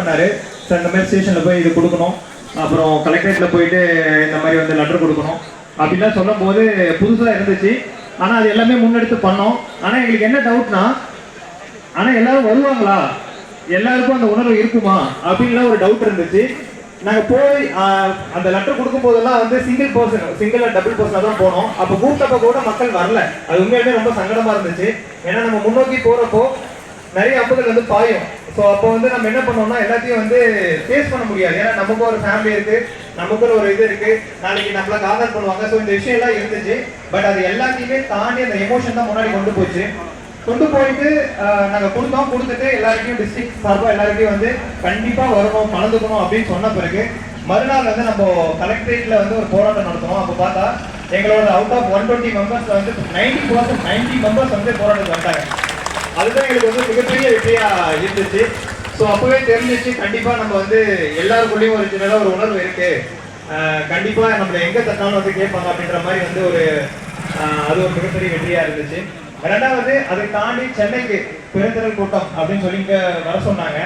பண்ணாரு. சார் இந்த மாதிரி ஸ்டேஷன்ல போய் இது கொடுக்கணும், அப்புறம் கலெக்டரேட்ல போயிட்டு இந்த மாதிரி வந்து லெட்டர் கொடுக்கணும் அப்படிலாம் சொல்லும் போது புதுசா இருந்துச்சு. ஆனா அது எல்லாமே முன்னெடுத்து பண்ணோம். ஆனா எங்களுக்கு என்ன டவுட்னா, ஆனா எல்லாரும் வருவாங்களா, எல்லாருக்கும் அந்த உணர்வு இருக்குமா அப்படின்லாம் ஒரு டவுட் இருந்துச்சு. நாங்க போய் அந்த லெட்டர் கொடுக்கும் போதெல்லாம் வந்து சிங்கிள் டபுள் பர்சனா தான் போனோம். அப்போ கூட்டப்ப கூட மக்கள் வரல. அது உண்மையிலுமே ரொம்ப சங்கடமா இருந்துச்சு. ஏன்னா நம்ம முன்னோக்கி போறப்போ நிறைய அம்புகள் வந்து பாயும். ஸோ அப்போ வந்து நம்ம என்ன பண்ணோம்னா எல்லாத்தையும் வந்து ஃபேஸ் பண்ண முடியாது. ஏன்னா நமக்கு ஒரு ஃபேமிலி இருக்கு, நமக்கு ஒரு இது இருக்கு, நாளைக்கு நம்மள காதல் பண்ணுவாங்க. ஸோ இந்த விஷயம் எல்லாம் இருந்துச்சு. பட் அது எல்லாத்தையுமே தாண்டி அந்த எமோஷன் தான் முன்னாடி கொண்டு போச்சு. கொண்டு போயிட்டு நாங்கள் கொடுத்துட்டு எல்லாருக்கையும் டிஸ்ட்ரிக்ட் சார்பாக எல்லாருக்கையும் வந்து கண்டிப்பாக வரணும், கலந்துக்கணும் அப்படின்னு சொன்ன பிறகு மறுநாள் வந்து நம்ம கலெக்டரேட்ல வந்து ஒரு போராட்டம் நடத்தணும். அப்போ பார்த்தா எங்களோட அவுட் ஆஃப் 120 மெம்பர்ஸ் வந்து 90 மெம்பர்ஸ் வந்து போராட்டம் வந்தாங்க. அதுதான் எங்களுக்கு வந்து மிகப்பெரிய வெற்றியா இருந்துச்சு. ஸோ அப்பவே தெரிஞ்சிச்சு கண்டிப்பா நம்ம வந்து எல்லாருக்குள்ளேயும் ஒரு சின்னதாக ஒரு உணர்வு இருக்கு, கண்டிப்பா நம்மள எங்க தட்டாலும் வந்து கேட்பாங்க அப்படின்ற மாதிரி வந்து அது ஒரு மிகப்பெரிய வெற்றியா இருந்துச்சு. ரெண்டாவது அதை தாண்டி சென்னைக்கு பெருந்திரள் கூட்டம் அப்படின்னு சொல்லி இங்க வர சொன்னாங்க.